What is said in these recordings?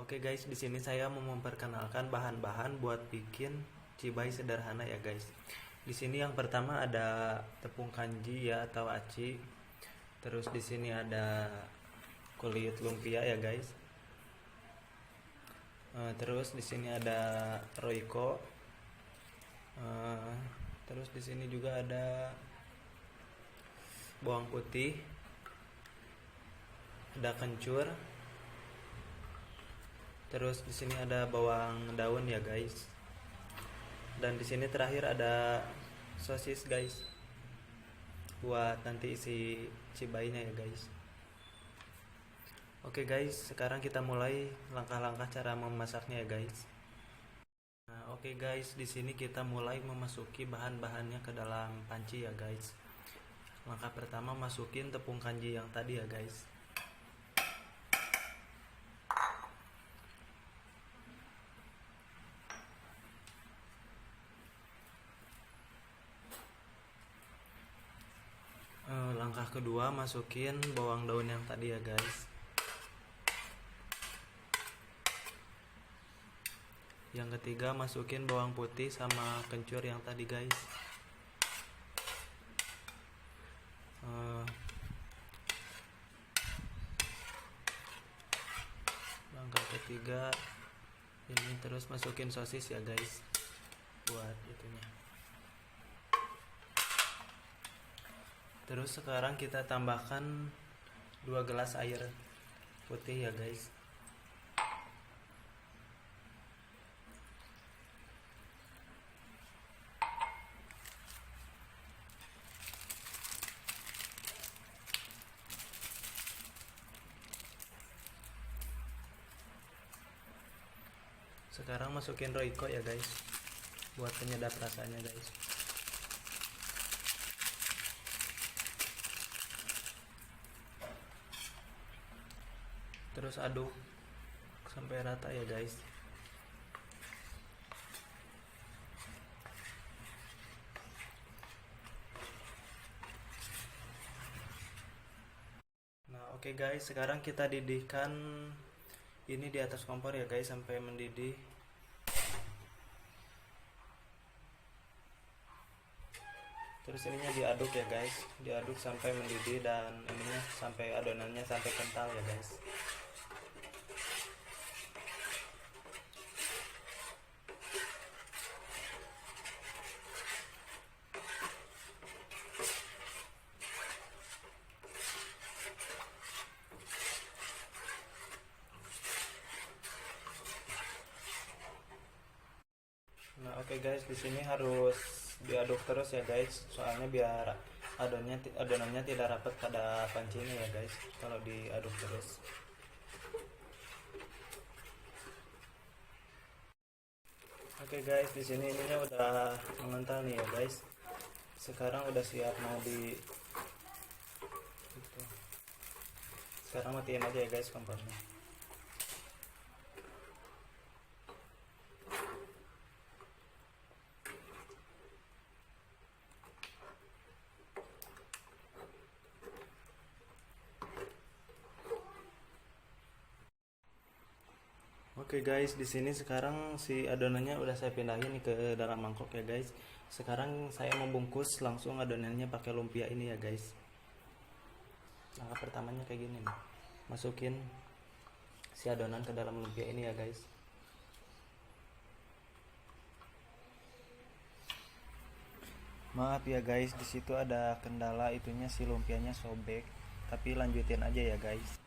Oke guys, di sini saya mau memperkenalkan bahan-bahan buat bikin cibai sederhana ya guys. Di sini yang pertama ada tepung kanji ya atau aci. Terus di sini ada kulit lumpia ya guys. Terus di sini ada roiko. Terus di sini juga ada bawang putih, ada kencur. Terus di sini ada bawang daun ya guys. Dan di sini terakhir ada sosis guys. Buat nanti isi cibainya ya guys. Oke guys, sekarang kita mulai langkah-langkah cara memasaknya ya guys. Nah, oke guys, di sini kita mulai memasuki bahan-bahannya ke dalam panci ya guys. Langkah pertama masukin tepung kanji yang tadi ya guys. Langkah kedua masukin bawang daun yang tadi ya guys. Yang ketiga masukin bawang putih sama kencur yang tadi guys. Langkah ketiga ini terus masukin sosis ya guys buat itunya. Terus sekarang kita tambahkan 2 gelas air putih ya guys. Sekarang masukin roiko ya guys buat penyedap rasanya guys. Terus aduk sampai rata ya guys. Nah, oke guys, sekarang kita didihkan ini di atas kompor ya guys sampai mendidih. Terus ininya diaduk ya guys, diaduk sampai mendidih dan ininya sampai adonannya sampai kental ya guys. Nah, oke guys, di sini harus diaduk terus ya guys, soalnya biar adonannya tidak rapat pada panci ini ya guys kalau diaduk terus. Oke guys, di sini ininya udah mengental nih ya guys. Sekarang udah siap mau di gitu. Sekarang matiin aja ya guys kompornya. Oke guys, di sini sekarang si adonannya udah saya pindahin nih ke dalam mangkok ya guys. Sekarang saya mau bungkus langsung adonannya pakai lumpia ini ya guys. Langkah pertamanya kayak gini nih. Masukin si adonan ke dalam lumpia ini ya guys. Maaf ya guys, di situ ada kendala itunya si lumpianya sobek. Tapi lanjutin aja ya guys.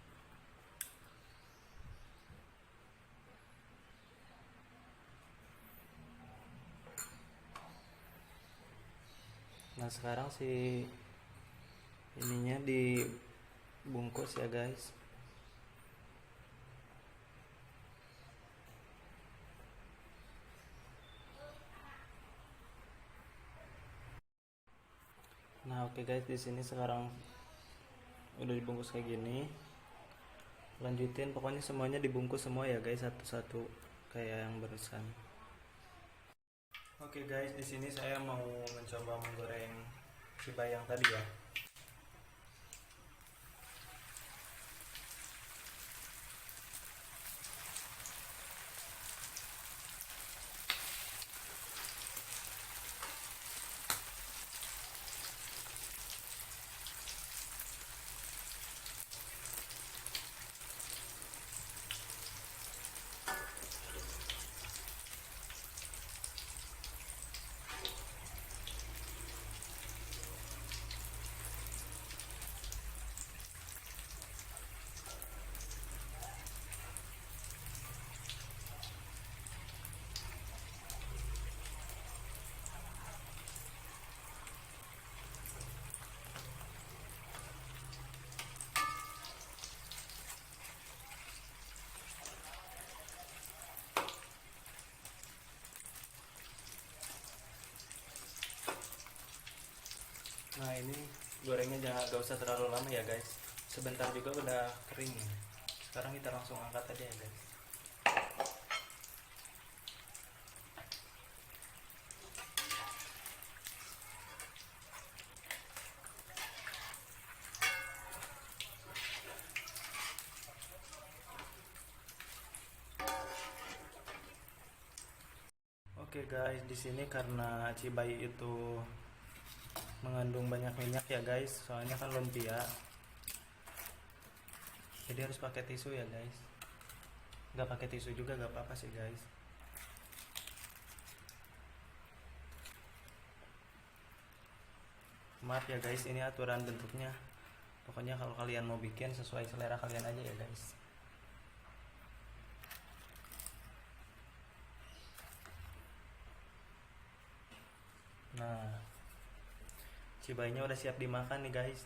Nah, sekarang si ininya dibungkus ya guys. Nah, oke guys, di sini sekarang udah dibungkus kayak gini. Lanjutin, pokoknya semuanya dibungkus semua ya guys, satu-satu kayak yang barusan. Oke guys, di sini saya mau mencoba menggoreng cibai yang tadi ya. gorengnya jangan, gak usah terlalu lama ya guys, sebentar juga udah kering. Sekarang kita langsung angkat aja ya guys. Oke guys, di sini karena cibai itu mengandung banyak minyak ya guys, soalnya kan lumpia, jadi harus pakai tisu ya guys. Nggak pakai tisu juga nggak apa-apa sih guys. Maaf ya guys, ini aturan bentuknya. Pokoknya kalau kalian mau bikin sesuai selera kalian aja ya guys. Nah, cibainya udah siap dimakan nih guys.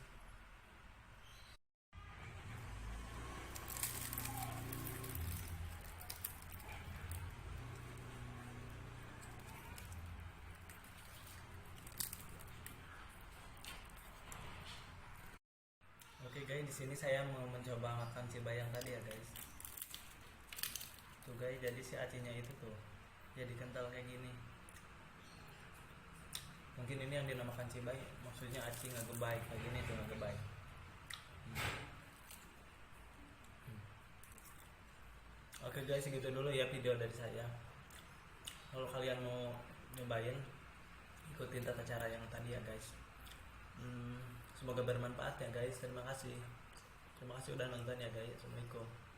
Oke guys, di sini saya mau mencoba makan cibai yang tadi ya guys. Tuh guys, jadi si acinya itu tuh jadi kental kayak gini. Mungkin ini yang dinamakan cibai, maksudnya aci ngegebay kayak gini tuh, ngegebay. Oke guys, segitu dulu ya video dari saya. Kalau kalian mau nyobain, ikutin tata cara yang tadi ya guys. Semoga bermanfaat ya guys. Terima kasih udah nonton ya guys. Assalamualaikum.